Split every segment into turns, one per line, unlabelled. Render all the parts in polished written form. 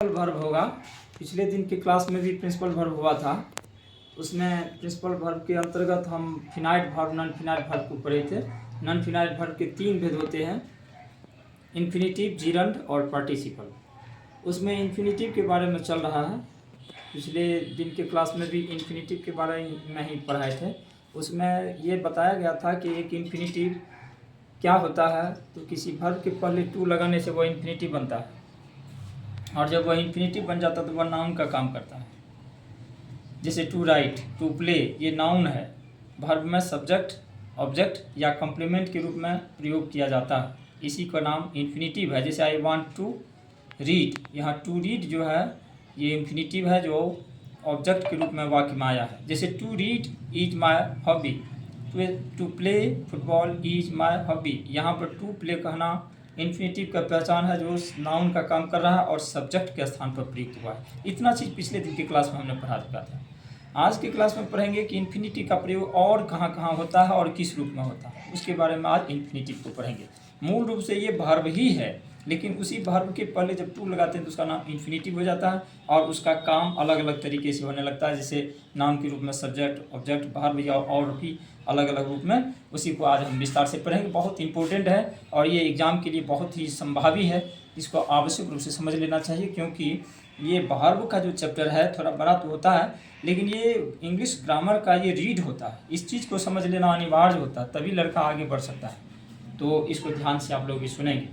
Verb होगा। पिछले दिन के क्लास में भी प्रिंसिपल वर्ब हुआ था। उसमें प्रिंसिपल वर्ब के अंतर्गत हम finite verb, non finite verb को पढ़े थे। नॉन फिनाइट वर्ब के 3 भेद होते हैं, इन्फिनिटिव, जीरंड और पार्टिसिपल। उसमें इन्फिनिटिव के बारे में चल रहा है। पिछले दिन के क्लास में भी इन्फिनिटिव के बारे में ही पढ़ाए थे। उसमें ये बताया गया था कि एक इन्फिनिटिव क्या होता है, तो किसी वर्ब के पहले टू लगाने से वह इन्फिनिटिव बनता है, और जब वह इन्फिनिटिव बन जाता है तो वह नाउन का काम करता है। जैसे टू राइट, टू प्ले, ये नाउन है। वर्ब में सब्जेक्ट, ऑब्जेक्ट या कॉम्प्लीमेंट के रूप में प्रयोग किया जाता है, इसी का नाम इन्फिनिटिव है। जैसे आई वांट टू रीड, यहाँ टू रीड जो है ये इन्फिनिटिव है जो ऑब्जेक्ट के रूप में वाक्य में आया है। जैसे to read is my hobby, to play football is my hobby, यहाँ पर टू प्ले कहना इन्फिनिटिव का पहचान है जो नाउन का काम कर रहा है और सब्जेक्ट के स्थान पर प्रयुक्त हुआ है। इतना चीज़ पिछले दिन की क्लास में हमने पढ़ा चुका था। आज की क्लास में पढ़ेंगे कि इन्फिनिटिव का प्रयोग और कहाँ कहाँ होता है और किस रूप में होता है, उसके बारे में आज इन्फिनिटिव को पढ़ेंगे। मूल रूप से ये वर्ब ही है, लेकिन उसी वर्ब के पहले जब टू लगाते हैं तो उसका नाम इन्फिनिटिव हो जाता है और उसका काम अलग अलग तरीके से होने लगता है। जैसे नाउन के रूप में सब्जेक्ट, ऑब्जेक्ट, वर्ब या और भी अलग अलग रूप में, उसी को आज हम विस्तार से पढ़ेंगे। बहुत इंपॉर्टेंट है और ये एग्जाम के लिए बहुत ही संभावी है, इसको आवश्यक रूप से समझ लेना चाहिए, क्योंकि ये वर्ब का जो चैप्टर है थोड़ा बड़ा तो होता है, लेकिन ये इंग्लिश ग्रामर का ये रीड होता है। इस चीज़ को समझ लेना अनिवार्य होता है, तभी लड़का आगे बढ़ सकता है। तो इसको ध्यान से आप लोग भी सुनेंगे।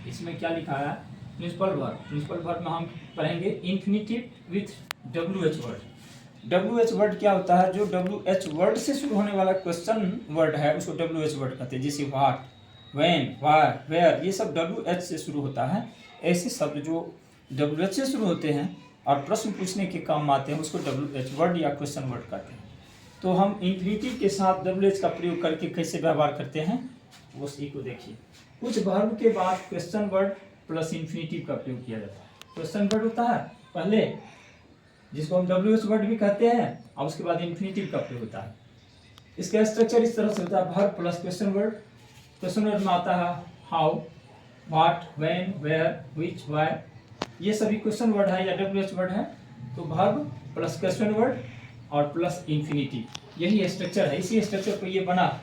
इसमें क्या लिखा है, प्रिंसिपल वर्ब। प्रिंसिपल वर्ब में हम पढ़ेंगे infinitive with WH word. WH word क्या होता है, जो WH वर्ड से शुरू होने वाला क्वेश्चन वर्ड है उसको WH वर्ड कहते हैं। जैसे व्हाट, व्हेन, व्हाई, वेयर, ये सब WH से शुरू होता है। ऐसे शब्द जो WH से शुरू होते हैं और प्रश्न पूछने के काम आते हैं उसको WH वर्ड या क्वेश्चन वर्ड कहते हैं। तो हम इन्फिनिटिव के साथ WH का प्रयोग करके कैसे व्यवहार करते हैं वो उसी को देखिए। कुछ वर्ब के बाद क्वेश्चन वर्ड प्लस इन्फिनिटिव का प्रयोग किया जाता है। क्वेश्चन वर्ड होता है पहले, जिसको हम WH वर्ड भी कहते हैं, और उसके बाद इन्फिनिटिव का प्रयोग होता है। इसका स्ट्रक्चर इस तरह से होता है, verb plus question word. Question word में आता है how, what, when, where, which, why, ये सभी क्वेश्चन वर्ड है या WH वर्ड है। तो वर्ब प्लस क्वेश्चन वर्ड और प्लस इन्फिनिटिव, यही स्ट्रक्चर है। इसी स्ट्रक्चर पर ये बना।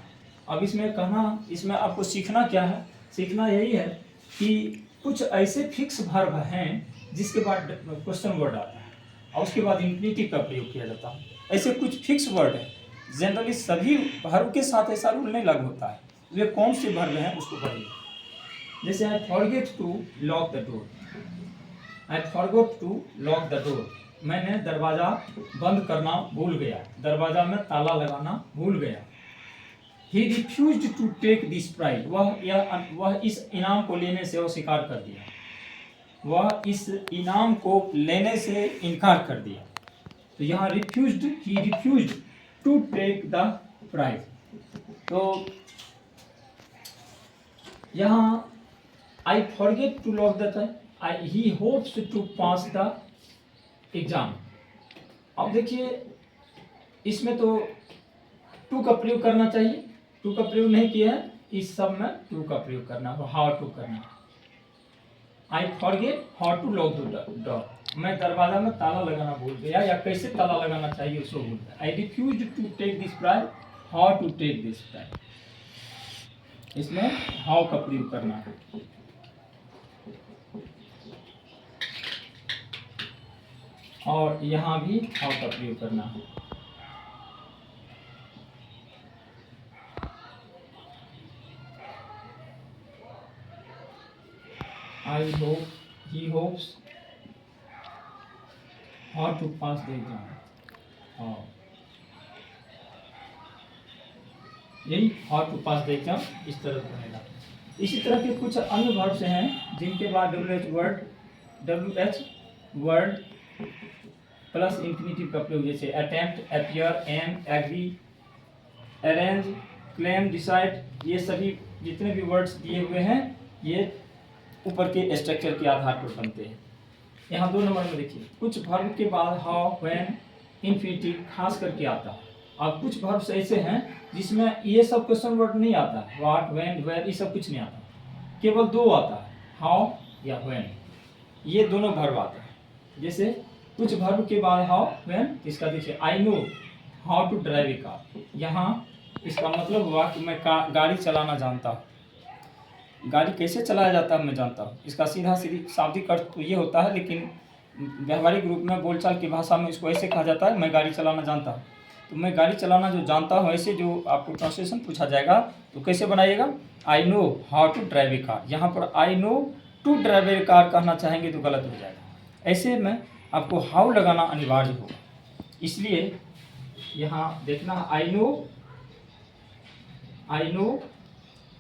अब इसमें कहना, इसमें आपको सीखना क्या है, सीखना यही है कि कुछ ऐसे फिक्स वर्ब हैं जिसके बाद क्वेश्चन वर्ड आता है और उसके बाद इन्फिनिटिव का प्रयोग किया जाता है। ऐसे कुछ फिक्स वर्ड है, जनरली सभी वर्ब के साथ ऐसा रूल नहीं लागू होता है। वे कौन से वर्ब हैं उसको पढ़िए। जैसे I forget to lock the door, I forgot to lock the door, मैंने दरवाज़ा बंद करना भूल गया, दरवाज़ा में ताला लगाना भूल गया। He refused to take this prize, वह इस इनाम को लेने से अस्वीकार कर दिया, वह इस इनाम को लेने से इनकार कर दिया। तो यहाँ refused, he refused to take the prize। तो यहाँ I forget to lock the door, he hopes to pass the exam। अब देखिए इसमें तो टू का प्रयोग करना चाहिए, टू का प्रयोग नहीं किया है, इस सब में टू का प्रयोग करना है, हाउ टू करना। I forget how to lock the door, मैं दरवाजा में ताला लगाना भूल गया या कैसे ताला लगाना चाहिए उसको भूल गया। I refuse to take this prize, how to take this prize, इसमें हाउ का प्रयोग करना है। और यहाँ भी हाउ का प्रयोग करना है। I hope, he hopes, how to pass the exam, हाँ यही how to pass the exam इस तरह बनेगा। इसी तरह के कुछ अन्य वर्ड्स हैं जिनके बाद WH वर्ड प्लस इन्फिनिटिव का प्रयोग, जैसे attempt, appear, aim, agree, arrange, claim, decide, ये सभी जितने भी वर्ड्स दिए हुए हैं ये ऊपर के स्ट्रक्चर के आधार पर बनते हैं। यहाँ 2 नंबर में देखिए, कुछ वर्ब के बाद हाउ, व्हेन, इन्फिनिटिव खास करके आता है। अब कुछ वर्ब्स ऐसे हैं जिसमें ये सब क्वेश्चन वर्ड नहीं आता है, व्हाट, व्हेन, वेयर, ये सब कुछ नहीं आता, केवल 2 आता है, हाउ या व्हेन, ये दोनों वर्ब आता है। जैसे कुछ वर्ब के बाद हाउ व्हेन, इसका देखिए I know how to drive a car. यहाँ इसका मतलब हुआ कि मैं गाड़ी चलाना जानता हूँ। गाड़ी कैसे चलाया जाता है मैं जानता हूँ। इसका सीधा सीधी शाब्दिक अर्थ तो ये होता है, लेकिन व्यवहारिक रूप में बोलचाल की भाषा में इसको ऐसे कहा जाता है, मैं गाड़ी चलाना जानता हूँ। तो मैं गाड़ी चलाना जो जानता हूँ, ऐसे जो आपको ट्रांसलेशन पूछा जाएगा तो कैसे बनाइएगा, I know how to drive a car. यहाँ पर I know to drive a car कहना चाहेंगे तो गलत हो जाएगा। ऐसे में आपको हाउ लगाना अनिवार्य होगा। इसलिए यहाँ देखना I know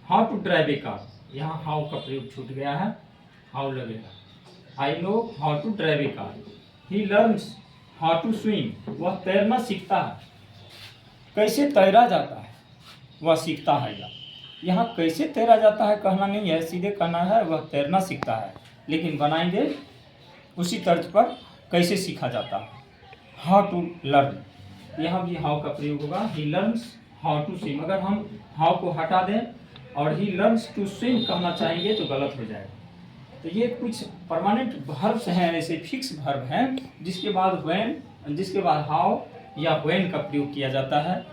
how to drive a car, यहाँ हाउ का प्रयोग छूट गया है, हाउ लगेगा। I know how to drive a car. He learns how to swim, वह तैरना सीखता है। कैसे तैरा जाता है वह सीखता है। यहाँ कैसे तैरा जाता है कहना नहीं है, सीधे कहना है वह तैरना सीखता है, लेकिन बनाएंगे उसी तर्ज पर कैसे सीखा जाता है, हाउ टू लर्न। यहाँ भी हाउ का प्रयोग होगा। ही लर्न्स हाउ टू स्विम, अगर हम हाउ को हटा दें और ही लर्न्स टू स्विम कहना चाहेंगे तो गलत हो जाएगा। तो ये कुछ परमानेंट वर्ब्स हैं, ऐसे फिक्स वर्ब हैं जिसके बाद व्हेन, जिसके बाद हाउ या व्हेन का प्रयोग किया जाता है,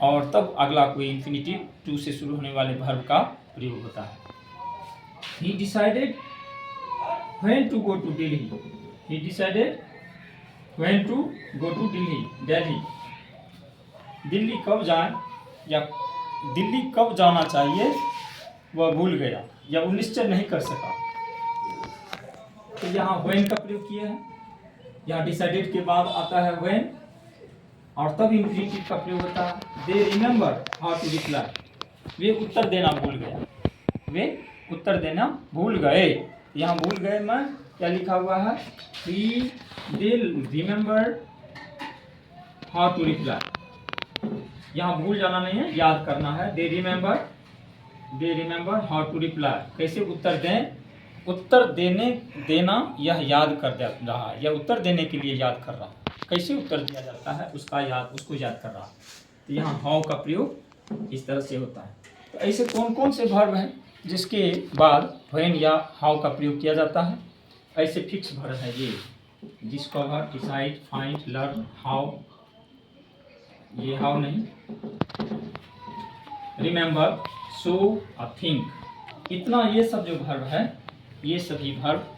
और तब अगला कोई इन्फिनिटिव टू से शुरू होने वाले वर्ब का प्रयोग होता है। He decided when to go to Delhi. He decided when to go to Delhi. Delhi कब जाए या दिल्ली कब जाना चाहिए वह भूल गया या वो निश्चय नहीं कर सका। तो यहाँ व्हेन का प्रयोग किया है। यहाँ डिसाइडेड के बाद आता है व्हेन, और तब इन्फिनिटिव का प्रयोग होता है। They remember how to reply, वे उत्तर देना भूल गया, वे उत्तर देना भूल गए। यहाँ भूल गए में क्या लिखा हुआ है, ही they remember how to reply. यहाँ भूल जाना नहीं है, याद करना है। They remember how to reply, कैसे उत्तर दें, उत्तर देना यह याद कर रहा है, यह उत्तर देने के लिए याद कर रहा है। कैसे उत्तर दिया जाता है उसको याद कर रहा है। तो यहाँ हाउ का प्रयोग इस तरह से होता है। तो ऐसे कौन कौन से वर्ब हैं जिसके बाद व्हेन या हाउ का प्रयोग किया जाता है। ऐसे फिक्स वर्ब है ये, discover, decide, find, learn, how, ये हाउ नहीं, रिमेंबर, शो और थिंक। इतना ये सब जो वर्ब है, ये सभी वर्ब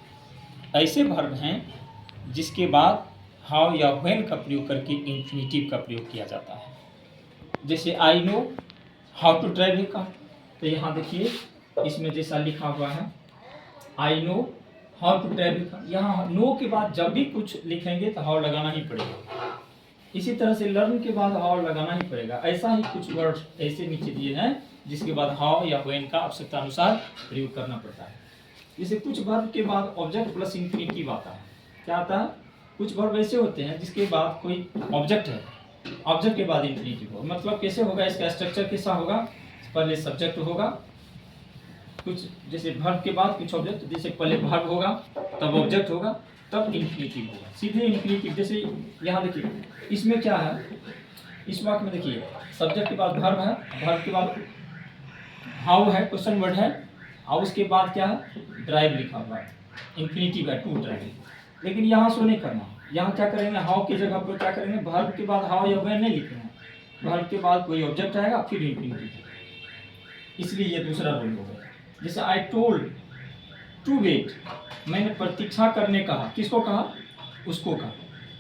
ऐसे वर्ब हैं जिसके बाद हाउ या व्हेन का प्रयोग करके इन्फिनिटिव का प्रयोग किया जाता है। जैसे I know how to drive a car, तो यहाँ देखिए इसमें जैसा लिखा हुआ है I know how to drive a car, यहाँ नो के बाद जब भी कुछ लिखेंगे तो हाउ लगाना ही पड़ेगा। इसी तरह से लर्न के बाद हाउ लगाना ही पड़ेगा। ऐसा ही कुछ वर्ड ऐसे नीचे दिए हैं जिसके बाद हाउ या व्हेन का आवश्यकता अनुसार प्रयोग करना पड़ता है। जैसे कुछ वर्ब के बाद ऑब्जेक्ट प्लस इन्फिनिटिव आता है। क्या आता है, कुछ वर्ब ऐसे होते हैं जिसके बाद कोई ऑब्जेक्ट है, ऑब्जेक्ट के बाद इन्फिनिटिव हो। मतलब कैसे होगा, इसका स्ट्रक्चर कैसा होगा, पहले सब्जेक्ट होगा, कुछ जैसे वर्ब के बाद कुछ ऑब्जेक्ट, जैसे पहले वर्ब होगा तब ऑब्जेक्ट होगा तब इन्फिनिटिव होगा, सीधे इन्फिनिटिव। जैसे यहाँ देखिए इसमें क्या है, इस वाक्य में देखिए सब्जेक्ट के बाद वर्ब है, वर्ब के बाद हाउ है, क्वेश्चन वर्ड है, और उसके बाद क्या है, ड्राइव लिखा हुआ है, इन्फिनिटिव है, टू ड्राइव। लेकिन यहाँ सो नहीं करना, यहाँ क्या करेंगे, हाउ की जगह पर क्या करेंगे, वर्ब के बाद हाउ या व्हेन नहीं लिखेंगे, वर्ब के बाद कोई ऑब्जेक्ट आएगा फिर इन्फिनिटिव, इसलिए ये दूसरा रूल हो गया। जैसे आई टोल्ड टू वेट, मैंने प्रतीक्षा करने कहा, किसको कहा, उसको कहा।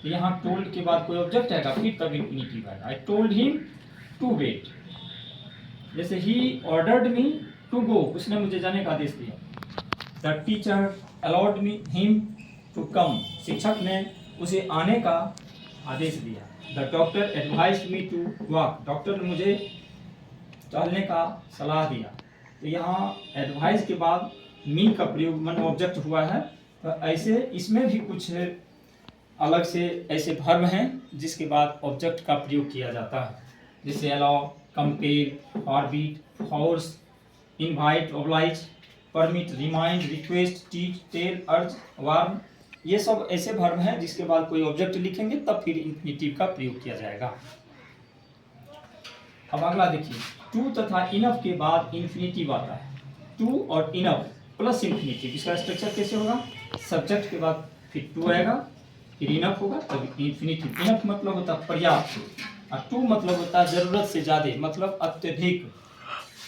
तो यहाँ टोल्ड के बाद कोई ऑब्जेक्ट आएगा फिर तब इन्फिनिटिव आएगा। I told him to wait. जैसे he ordered me to go, उसने मुझे जाने का आदेश दिया। The teacher allowed me him to come, शिक्षक ने उसे आने का आदेश दिया। The doctor advised me to walk, डॉक्टर ने मुझे चलने का सलाह दिया। तो यहाँ एडवाइस के बाद मी का प्रयोग मन ऑब्जेक्ट हुआ है। तो ऐसे इसमें भी कुछ अलग से ऐसे वर्ब हैं जिसके बाद ऑब्जेक्ट का प्रयोग किया जाता है। जैसे allow, compare, forbid, force, invite, oblige, permit, remind, request, teach, tell, urge, warn, ये सब ऐसे वर्ब हैं जिसके बाद कोई ऑब्जेक्ट लिखेंगे तब फिर इन्फिनिटिव का प्रयोग किया जाएगा। अब अगला देखिए, टू तथा इनफ के बाद इन्फिनिटिव आता है। टू और इनफ प्लस इन्फिनिटिव, इसका स्ट्रक्चर कैसे होगा, सब्जेक्ट के बाद फिर टू आएगा, फिर इनफ होगा तब इन्फिनिटिव। इनफ मतलब होता है पर्याप्त, और टू मतलब होता है जरूरत से ज़्यादा, मतलब अत्यधिक।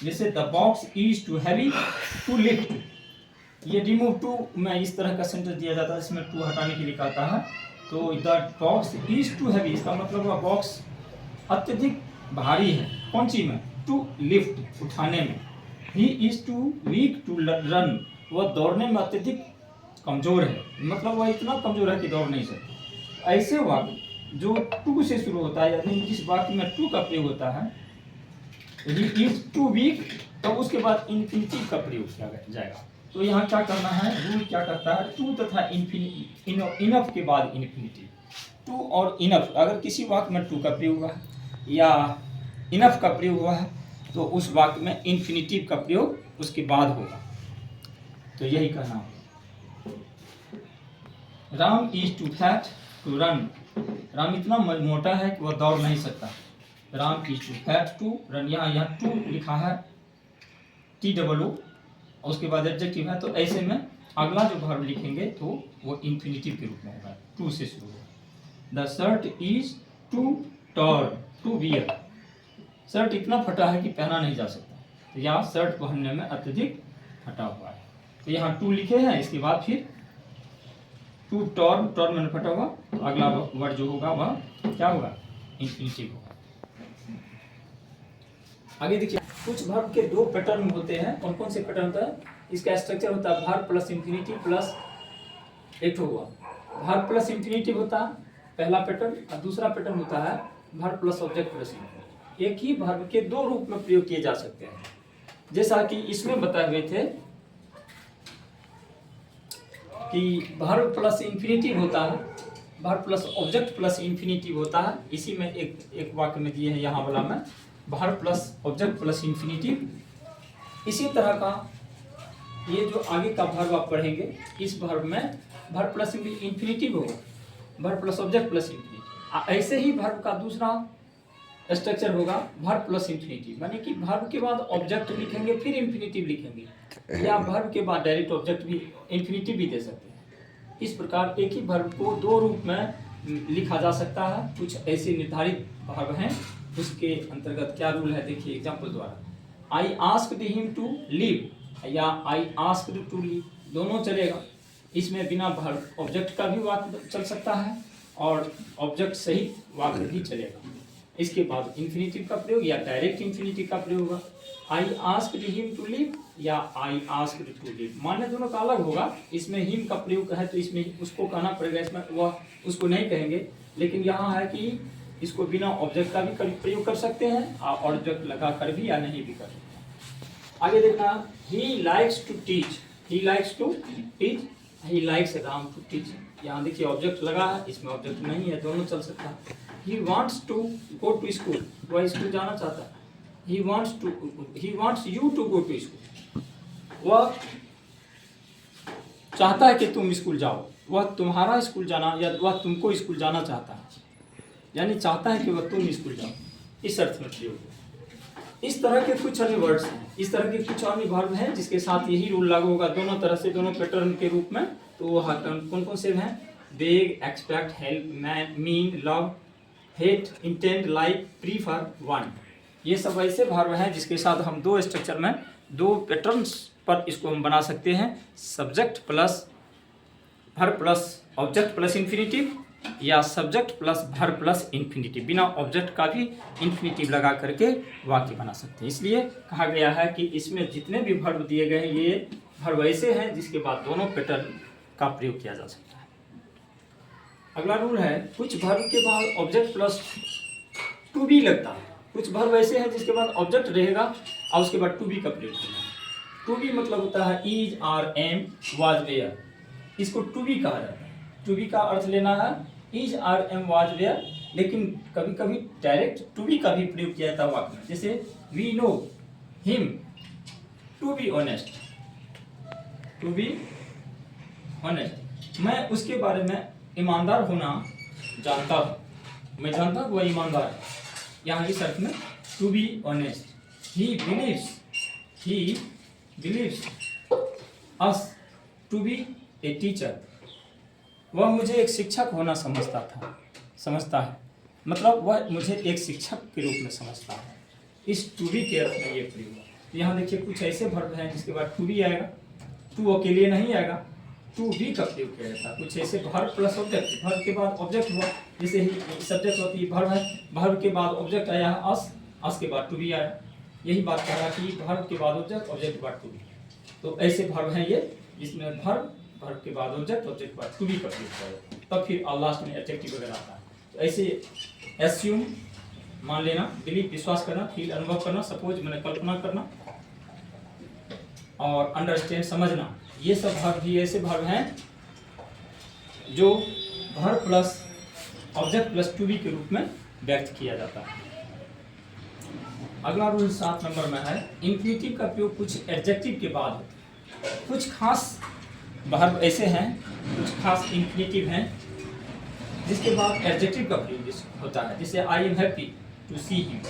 जैसे the box is too heavy to lift, ये रिमूव टू में इस तरह का सेंटेंस दिया जाता है, इसमें टू हटाने के लिए कहता है। तो the box is too heavy, इसका मतलब वह बॉक्स अत्यधिक भारी है, कौन चीज में, टू लिफ्ट उठाने में। He is too weak to run, वह दौड़ने में अत्यधिक कमजोर है, मतलब वह इतना कमजोर है कि दौड़ नहीं सकता। ऐसे वाक्य जो टू से शुरू होता है, यानी जिस वाक्य में टू का प्रयोग होता है, ही इज टू वीक, तो उसके बाद इन्फिनिटिव का प्रयोग किया जाएगा। तो यहाँ क्या करना है, रूल क्या करता है, टू तथा इनफ के बाद इन्फिनिटिव। टू और इनफ, अगर किसी वाक्य में टू का प्रयोग हुआ है या इनफ का प्रयोग हुआ है, तो उस वाक्य में इन्फिनिटिव का प्रयोग उसके बाद होगा। तो यही कहना है। Ram is too fat to run, राम इतना मोटा है कि वह दौड़ नहीं सकता। Ram is too fat to run, यहाँ टू लिखा है TOO, उसके बाद एडजेक्टिव है, तो ऐसे में अगला जो वर्ब लिखेंगे तो वो इन्फिनिटिव के रूप में होगा, टू से शुरू होगा। The shirt is too torn to wear, शर्ट इतना फटा है कि पहना नहीं जा सकता, तो यहाँ शर्ट पहनने में अत्यधिक फटा हुआ है। तो यहाँ टू लिखे हैं, इसके बाद फिर टू टॉर्न, टॉर्न में फटा हुआ, तो अगला वर्ड जो होगा वह क्या होगा, इन्फिनिटिव होगा। आगे देखिए, कुछ वर्ब के दो पैटर्न होते हैं। कौन कौन से पैटर्न होता है, इसका स्ट्रक्चर होता है वर्ब प्लस इन्फिनिटिव प्लस एक हुआ। वर्ब प्लस इन्फिनिटिव होता है पहला पैटर्न, और दूसरा पैटर्न होता है verb plus object plus infinitive. एक ही वर्ब के दो रूप में प्रयोग किए जा सकते हैं, जैसा कि इसमें बताए हुए थे कि वर्ब प्लस इन्फिनिटिव होता है, verb plus object plus infinitive होता है। इसी में एक वाक्य में दिए हैं यहाँ वाला में, verb plus object plus infinitive. इसी तरह का ये जो आगे का वर्ब आप पढ़ेंगे, इस वर्ब में वर्ब प्लस इन्फिनिटिव होगा, verb plus object plus infinitive. ऐसे ही वर्ब का दूसरा स्ट्रक्चर होगा वर्ब प्लस इन्फिनिटिव, यानी कि वर्ब के बाद ऑब्जेक्ट लिखेंगे फिर इन्फिनिटिव लिखेंगे, या वर्ब के बाद डायरेक्ट ऑब्जेक्ट भी इन्फिनिटिव भी दे सकते हैं। इस प्रकार एक ही वर्ब को दो रूप में लिखा जा सकता है। कुछ ऐसे निर्धारित वर्ब हैं, उसके अंतर्गत क्या रूल है देखिए एग्जाम्पल द्वारा। I asked him to leave या आई आस्क्ड टू लीव, दोनों चलेगा। इसमें बिना वर्ब ऑब्जेक्ट का भी वाक्य चल सकता है और ऑब्जेक्ट सहित वाक्य भी चलेगा। इसके बाद इन्फिनिटिव का प्रयोग या डायरेक्ट इन्फिनिटिव का प्रयोग होगा। I asked him to leave या आई आस्क्ड टू लीव, मान्य दोनों का अलग होगा। इसमें हिम का प्रयोग है तो इसमें उसको कहना पड़ेगा, इसमें वह उसको नहीं कहेंगे। लेकिन यहाँ है कि इसको बिना ऑब्जेक्ट का भी प्रयोग कर सकते हैं और ऑब्जेक्ट लगा कर भी या नहीं भी कर सकते हैं। आगे देखना, he likes to teach, he likes to teach, he likes Ram to teach. यहाँ देखिए ऑब्जेक्ट लगा है, इसमें ऑब्जेक्ट नहीं है, दोनों चल सकता है। He wants to go to school, वह स्कूल जाना चाहता है। He wants you to go to school, वह चाहता है कि तुम स्कूल जाओ, वह तुम्हारा स्कूल जाना या वह तुमको स्कूल जाना चाहता है, यानी चाहता है कि वह तुम स्कूल जाओ, इस अर्थ में प्रयोग। इस तरह के कुछ अन्य वर्ड्स हैं, इस तरह के कुछ अन्य वर्ब हैं जिसके साथ यही रूल लागू होगा दोनों तरह से, दोनों पैटर्न के रूप में। तो वो कौन कौन से हैं, beg, expect, help, mean, love, hate, intend, like, prefer, want. ये सब ऐसे वर्ब हैं जिसके साथ हम दो स्ट्रक्चर में, दो पैटर्न्स पर इसको हम बना सकते हैं, subject plus verb plus object plus infinitive या subject plus verb plus infinitive, बिना ऑब्जेक्ट का भी इन्फिनिटिव लगा करके वाक्य बना सकते हैं। इसलिए कहा गया है कि इसमें जितने भी वर्ब दिए गए हैं ये वर्ब ऐसे हैं जिसके बाद दोनों पैटर्न का प्रयोग किया जा सकता है। अगला रूल है, कुछ वर्ब के बाद ऑब्जेक्ट प्लस टू बी लगता है। कुछ वर्ब ऐसे हैं जिसके बाद ऑब्जेक्ट रहेगा और उसके बाद टू बी का प्रयोग करना है। टू बी मतलब होता है is, are, am, was, were, इसको टू बी कहा जाता है। टू बी का अर्थ लेना है is, are, am, was, were, लेकिन कभी कभी डायरेक्ट टू बी का भी प्रयोग किया जाता है वाक्य में। जैसे we know him to be honest, to be honest, मैं उसके बारे में ईमानदार होना जानता हूँ, मैं जानता हूँ वह ईमानदार है। यहाँ इस अर्थ में to be honest. He believes us to be a teacher, वह मुझे एक शिक्षक होना समझता है, मतलब वह मुझे एक शिक्षक के रूप में समझता है। इस टू बी के अर्थ में ये प्रयोग है। यहाँ देखिए कुछ ऐसे वर्ब हैं जिसके बाद टू बी आएगा, टू अकेले नहीं आएगा, टू बी का प्रयोग किया जाता है। कुछ ऐसे वर्ब प्लस ऑब्जेक्ट, वर्ब के बाद ऑब्जेक्ट हुआ, जैसे ही सब्जेक्ट होती है वर्ब है, वर्ब के बाद ऑब्जेक्ट आया है अस के बाद टू बी आया। यही बात कह रहा है कि वर्ब के बाद ऑब्जेक्ट, ऑब्जेक्ट के बाद टू बी। तो ऐसे वर्ब हैं ये जिसमें वर्ब के बाद ऑब्जेक्ट, ऑब्जेक्ट के बाद टू बी का प्रयोग किया जाता है, तब फिर लास्ट में एडजेक्टिव वगैरह आता है। तो ऐसे एस्यूम मान लेना, बिलीव विश्वास करना, फील अनुभव करना, सपोज मैंने कल्पना करना, और अंडरस्टैंड समझना, ये सब वर्ब भी ऐसे वर्ब हैं जो verb plus object plus to be के रूप में व्यक्त किया जाता है। अगला रूल 7 नंबर में है, इंफिनिटिव का प्रयोग कुछ एडजेक्टिव के बाद होता है। कुछ खास वर्ब ऐसे हैं, कुछ खास इंफिनिटिव हैं जिसके बाद एडजेक्टिव का प्रयोग होता है। जैसे I am happy to see him,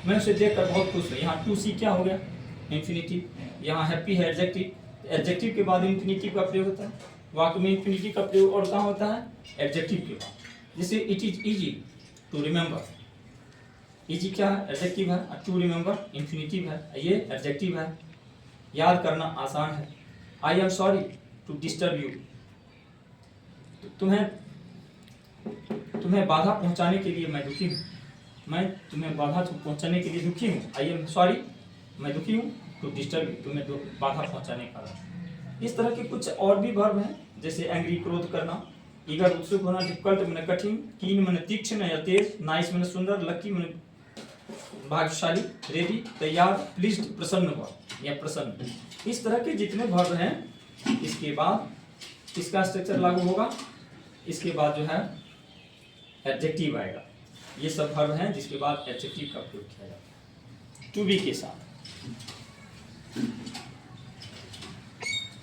मैं उसे देखकर बहुत खुश हूँ। यहाँ टू सी क्या हो गया, इंफिनिटिव। यहाँ हैप्पी है एडजेक्टिव, एडजेक्टिव के बाद इंफिनिटिव का प्रयोग होता है। वाक्य में इंफिनिटिव का प्रयोग और कहाँ होता है, एडजेक्टिव के बाद। जैसे it is easy to remember, easy क्या है, एडजेक्टिव है, टू रिमेंबर इंफिनिटिव है, ये एडजेक्टिव है। याद करना आसान है। I am sorry to disturb you, तुम्हें बाधा पहुंचाने के लिए मैं दुखी हूँ, मैं तुम्हें बाधा पहुंचाने के लिए दुखी हूँ। आई एम सॉरी, मैं दुखी हूँ, टू डिस्टर्ब यू, तुम्हें बाधा पहुंचाने का। इस तरह के कुछ और भी वर्ब हैं, जैसे एंग्री क्रोध करना, ईगर उत्सुक होना, डिफिकल्ट मैंने कठिन, कीन मैंने तीक्ष्ण या तेज, नाइस मैंने सुंदर, लकी मैंने भाग्यशाली, रेडी तैयार, प्लीज्ड प्रसन्न हुआ या प्रसन्न। इस तरह के जितने वर्ब हैं, इसके बाद इसका स्ट्रक्चर लागू होगा, इसके बाद जो है एडजेक्टिव आएगा। ये सब वर्ब हैं जिसके बाद एडजेक्टिव का प्रयोग किया जाता है टू बी के साथ।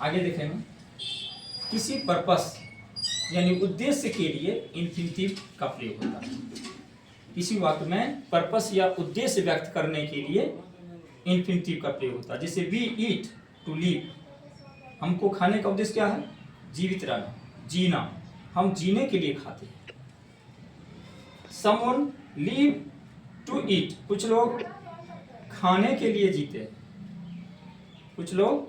आगे देखेंगे, किसी पर्पस यानी उद्देश्य के लिए इंफिनिटिव का प्रयोग होता है। किसी वाक्य में पर्पस या उद्देश्य व्यक्त करने के लिए इंफिनिटिव का प्रयोग होता है। जैसे वी ईट टू लिव, हमको खाने का उद्देश्य क्या है, जीवित रहना, जीना, हम जीने के लिए खाते हैं। समवन लिव टू ईट, कुछ लोग खाने के लिए जीते हैं, कुछ लोग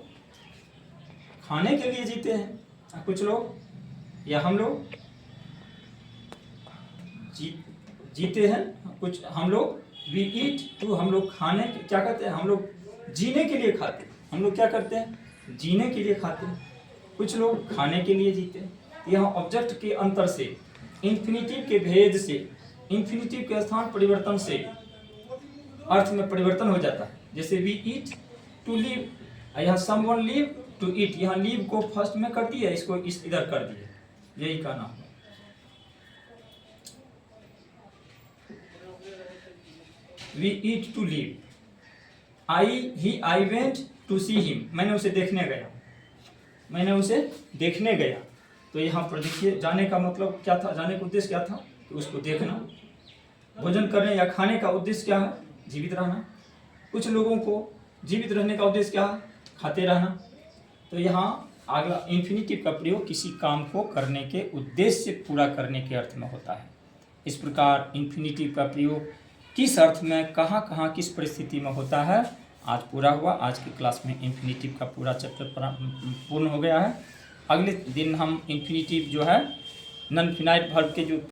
खाने के लिए जीते हैं, कुछ लोग या हम लोग जीते हैं, कुछ हम लोग वी ईट टू, हम लोग खाने क्या करते हैं, हम लोग जीने के लिए खाते हैं, हम लोग क्या करते हैं, जीने के लिए खाते हैं, कुछ लोग खाने के लिए जीते हैं। यहाँ ऑब्जेक्ट के अंतर से, इंफिनिटिव के भेद से, इंफिनिटिव के स्थान परिवर्तन से अर्थ में परिवर्तन हो जाता है। जैसे वी ईट टू लिव, यहाँ समवन लिव टू ईट, यहाँ लिव को फर्स्ट में कर दिया, इसको इस इधर कर दिया, यही का नाम है। We eat to live, I went to see him, मैंने उसे देखने गया, तो यहाँ पर देखिए जाने का मतलब क्या था, जाने का उद्देश्य क्या था, कि उसको देखना। भोजन करने या खाने का उद्देश्य क्या है, जीवित रहना। कुछ लोगों को जीवित रहने का उद्देश्य क्या है, खाते रहना। तो यहाँ अगला इंफिनिटिव का प्रयोग किसी काम को करने के उद्देश्य से पूरा करने के अर्थ में होता है। इस प्रकार इंफिनिटिव का प्रयोग किस अर्थ में, कहाँ कहाँ, किस परिस्थिति में होता है, आज पूरा हुआ। आज की क्लास में इंफिनिटिव का पूरा चैप्टर पूर्ण हो गया है। अगले दिन हम इंफिनिटिव जो है नॉन फिनाइट वर्ब के जो